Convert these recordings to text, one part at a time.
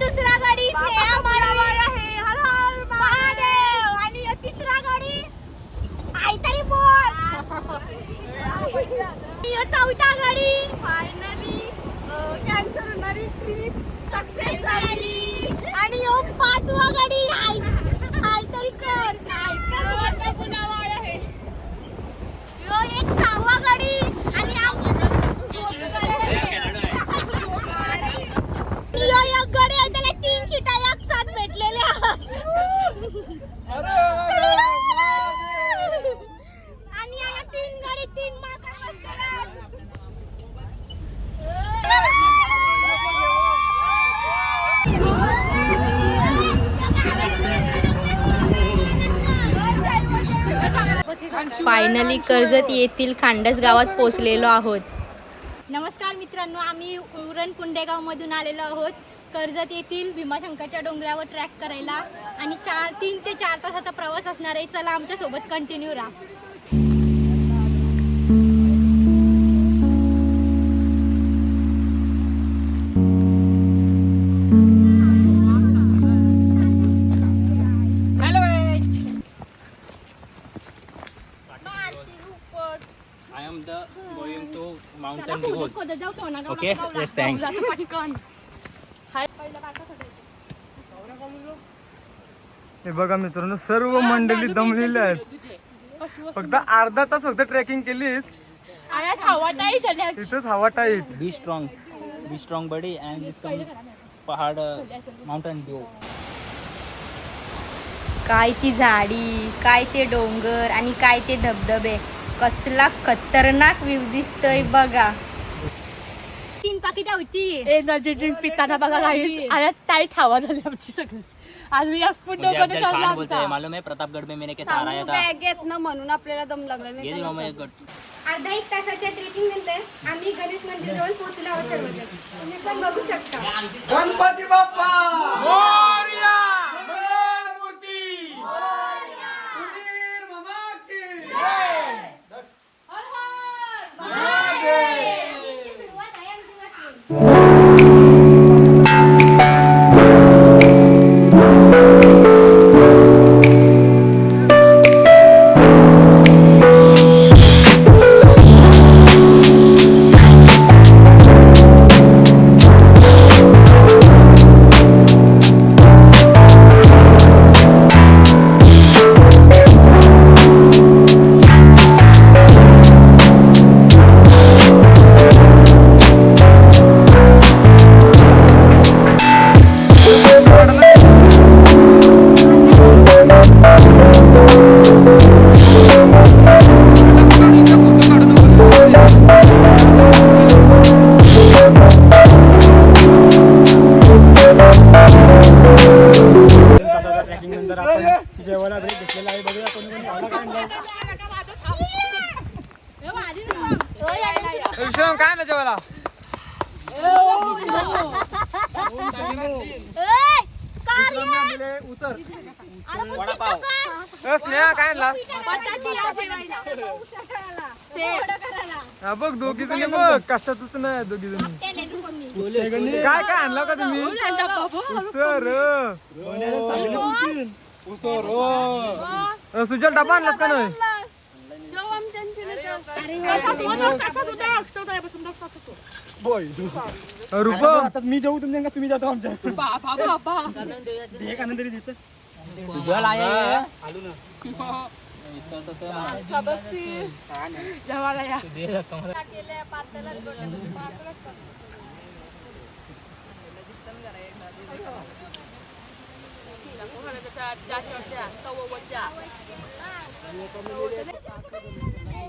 दुसरा गाडी महादेव आणि तिसरा गाडी काहीतरी बोल. चौथा गाडी फायनली कॅन्सल होणारी ट्रिप सक्सेस झाली. आणि पाचवा गाडी काहीतरी कर एक सहावा गाडी आणि एक गाडी आहे त्याला 3 शिटा एक साथ भेटलेल्या. आणि या 3 गाडी 3 माकर बसलेल्या. फायनली कर्जत येथील खांडस गावात पोहोचलेलो आहोत. नमस्कार मित्रांनो, आम्ही उरण पुंडेगाव मधून आलेलो आहोत कर्जत येथील भीमाशंकरच्या डोंगरावर ट्रॅक करायला. आणि 3 ते 4 तासाचा प्रवास असणार आहे. चला आमच्या सोबत कंटिन्यू राहा. I am going to mountain views. Okay, yes, thanks. हे बघा मित्रांनो, सर्व मंडळी दमलेले आहेत. फक्त अर्धा तास फक्त ट्रेकिंग केलीस. तिथेच हवा tight. Be strong, buddy, and this come पहाड mountain view. काय ती झाडी, काय ते डोंगर आणि काय ते धबधबे. कसला खतरनाक व्ह्यू दिसतोय बघा. 3 पाकिट होती. एनर्जी ड्रिंक पिताना बघा काही आज टाईट हवा झाली आमची सगळी. आज मी मुझे अफजल खान बोलते हैं, मालूम है प्रतापगढ़ में मैंने के साथ आया था. बॅगेत ना म्हणून आपल्याला दम लागला नाही. ये मामा एक गट. अर्धा 1 तासाच्या ट्रेकिंग नंतर आम्ही गणेश मंदिर जवळ पोहोचलो आहोत सर्वजण. तुम्ही पण बघू शकता. गणपती बाप्पा मोरया. मूर्ती सुधीर मामा की जय. हर हर महादेव. सुरुवात आहे आमची. जेवायला ब्रेक घेतलेला आहे. बघूया कोणी काय ना जेवायला. उसर स्नेहा काय आणला. बघ दोघी जणी बघ कष्टातच नाही. दोघी जणी काय काय आणला का तुम्ही. उसर सुजल डबा आणलास का नाही. रुपा मी जाऊ तुमच्या तुम्ही जातो आमच्या. सुजल आया आलू ना. जेवायला या.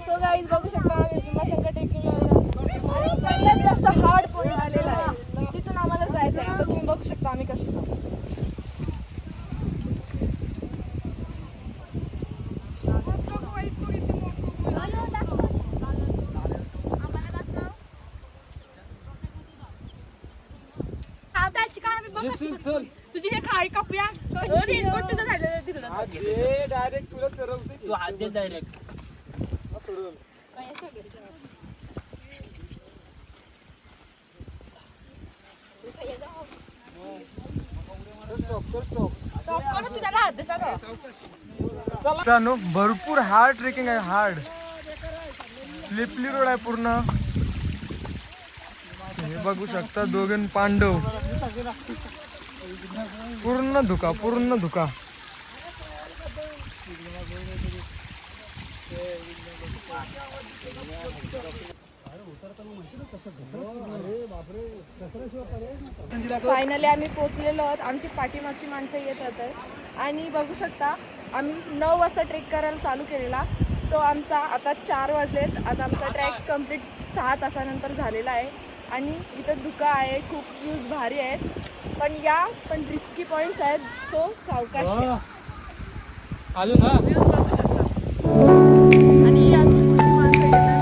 सो गाईज बघू शकता आम्ही भीमाशंकर ट्रेकिंग सगळ्यात जास्त हार्ड पॉईंट आलेला आहे. तिथून आम्हाला जायचं आहे. तर तुम्ही बघू शकता आम्ही कशी जाऊ. चल तुझी हे खाई कापूया रेनकोट तुझं झालं तिकडं डायरेक्ट तुला चरवते तू हात दे डायरेक्ट. तुझ्याला हात दे सगळं. मित्रांनो भरपूर हार्ड ट्रेकिंग आहे. हार्ड स्लिपली रोड आहे पूर्ण. हे बघू शकता दोघे पांडव. पूर्ण धुका पूर्ण धुका. फायनली आम्ही पोचलेलो आहोत. आमची पाठीमागची माणसं येत होतात आणि बघू शकता आम्ही 9 वाजता ट्रेक करायला चालू केलेला. तो आमचा आता 4 वाजलेत. आता आमचा ट्रॅक कंप्लीट 6 तासानंतर झालेला आहे आणि इथं धुका आहे. खूप व्ह्यूज भारी आहेत पण रिस्की पॉईंट्स आहेत. सो सावकाश या. आलो ना. व्ह्यूज बघू शकता आणि आमची पुढची माणसं येतात.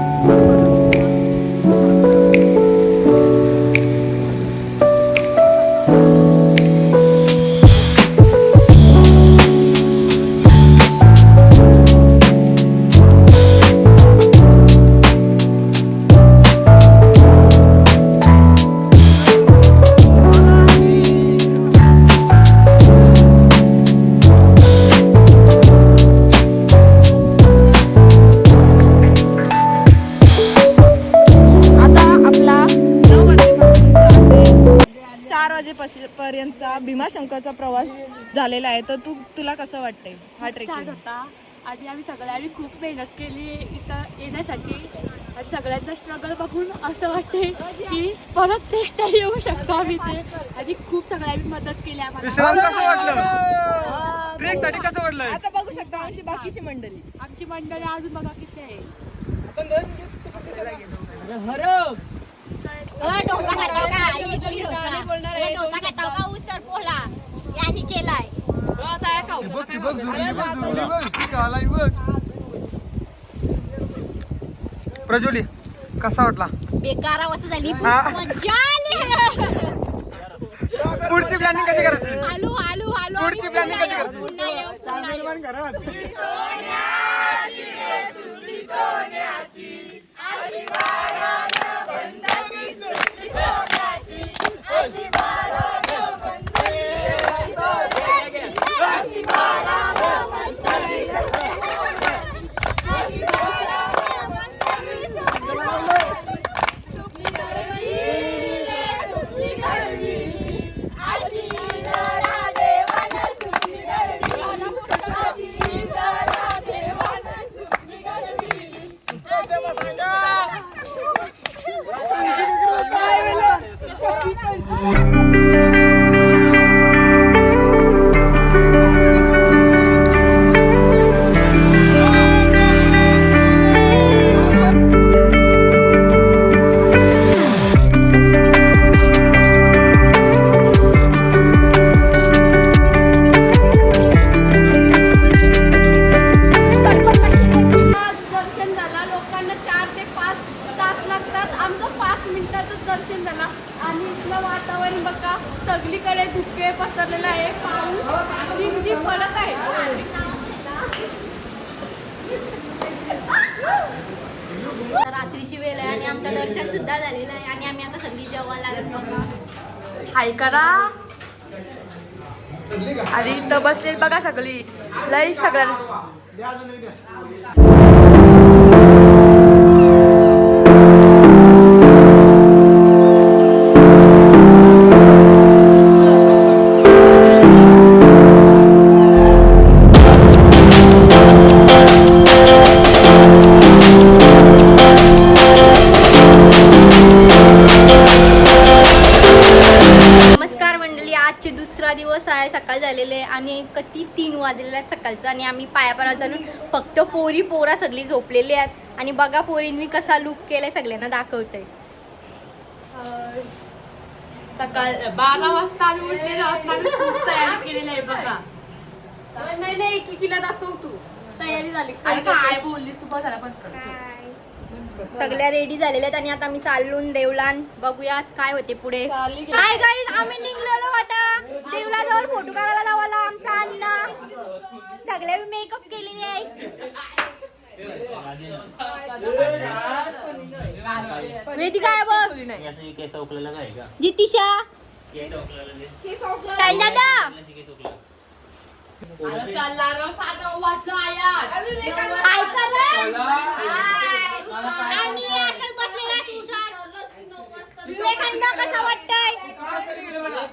पर्यंतचा भीमाशंकरचा प्रवास झालेला आहे. तर तुला कसं वाटतंय हा छान ट्रेकिंग? होता आणि आम्ही सगळ्यांनी खूप मेहनत केली इथं येण्यासाठी आणि सगळ्यांचा स्ट्रगल बघून असं वाटते की परत नेक्स्ट टाइम येऊ शकतो आम्ही ते. आणि खूप सगळ्यांनी मदत केली आम्हाला. विश्रांत कसं वाटलं? ट्रेक साठी कसं वाटलं? आता बघू शकता आमची बाकीची मंडळी. आमची मंडळी अजून बघा किती आहे. डोसा खाताव का? इडली डोसा खाताव का? उसळ पोला यांनी केलाय. प्रज्वली कसा वाटला? बेकार अवस्था झाली. हा. मजा आली. पुढची प्लॅनिंग कधी करायची? आलू आलू आलू. पुढची प्लॅनिंग कधी करायची? पुन्हा येऊ पुन्हा येऊ. सगळीकडे धुके पसरलेला आहे. पाऊस दिंडी पडत आहे. रात्रीची वेळ आहे आणि आमचं दर्शन सुद्धा झालेलं आहे आणि आम्ही आता सगळी जेवायला लागलो. हाय करा आणि इथं बसले बघा सगळी लई सगळ्यांना. दुसरा दिवस आहे. सकाळ झालेले आहे आणि किती 3 वाजलेले आहेत सकाळचं आणि आम्ही पायापारा चालून फक्त पोरा सगळी झोपलेली आहेत आणि बघा पोरींनी कसा लुक केलाय सगळ्यांना दाखवतंय. सकाळ 12 वाजता आम्ही उठलेलो आहोत आणि खूप तयारी केलेली आहे बघा. नाही एकीला दाखव तू. तयारी झाली आणि काय बोललीस तू बघ झाला पण सगळ्या रेडी झालेल्या आहेत आणि आता आम्ही चालून देवलान बघूयात काय होते पुढे. हाय गाईज, आम्ही निघलेलो आता वेदिका आहे बघ. हे असं केस उकलेलं काय का? जितिशा, केस उकलेलं शाहिल दादा, केस उकलेलं. ऐका रे. आणि असंच बसलेला सुशांत. विवेकानंद कसा वाटतंय?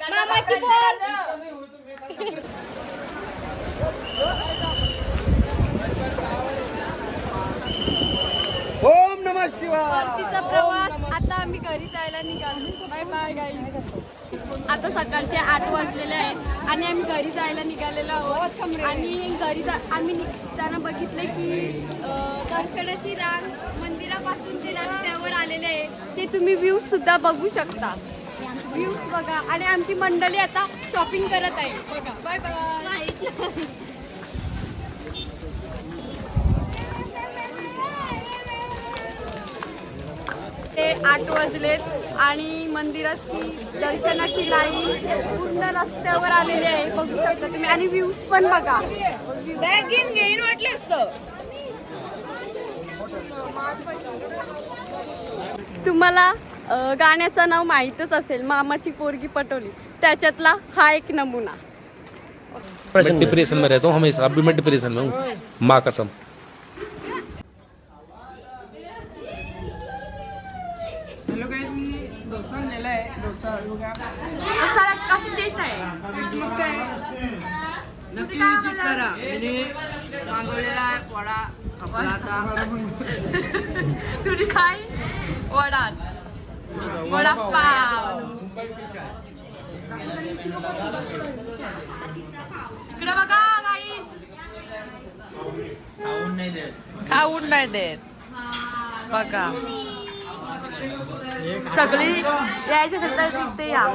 मामाची बोल. ओम नमः शिवाय. परतीचा प्रवास आता आम्ही घरी जायला निघालो. Bye bye guys. आता सकाळचे 8 वाजलेले आहेत आणि आम्ही घरी जायला निघालेलो आहोत. आणि घरी आम्ही निघताना बघितले की दर्शनाची रांग मंदिरापासून जे रस्त्यावर आलेले आहे ते तुम्ही व्ह्यूज सुद्धा बघू शकता. व्ह्यूज बघा. आणि आमची मंडळी आता शॉपिंग करत आहे बघा. Bye bye. ते 8 वाजलेत आणि मंदिराची दर्शनाची लाईन पूर्ण रस्त्यावर आलेली आहे बघू शकता तुम्ही. आणि व्ह्यूज पण बघा. घेईन वाटले असतं. तुम्हाला गाण्याचं नाव माहीतच असेल, मामाची पोरगी पटवली, त्याच्यातला हा एक नमुना. मैं डिप्रेशन में रहता हूँ हमेशा. अभी मैं डिप्रेशन में हूँ, माँ कसम. हॅलो काय मी डोसा आणलेला आहे. डोसा बघा कशी टेस्ट आहे? मस्त आहे. नक्की विजिट करा. आणि मागवलेला वडा आपला आता तुम्ही काय? वडा वडापाव. इकडे बघा गाईज. खाऊन नाही देत बघा. सगळी यायचं असेल तर ते या.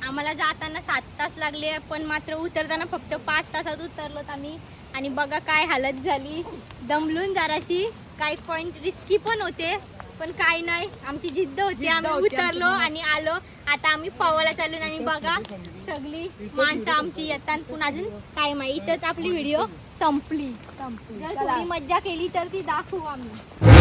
आम्हाला जाताना 7 तास लागले पण मात्र उतरताना फक्त 5 तासात उतरलोत आम्ही. आणि बघा काय हालत झाली. दमलून जराशी. काही पॉइंट रिस्की पण होते पण काय नाही, आमची जिद्द होती. आम्ही उतरलो आणि आलो. आता आम्ही पवायला चाललो आणि बघा सगळी माणसं आमची येतात. पण अजून टाइम आहे. इथंच आपली व्हिडिओ संपली. जर थोडी मज्जा केली तर ती दाखवू आम्ही.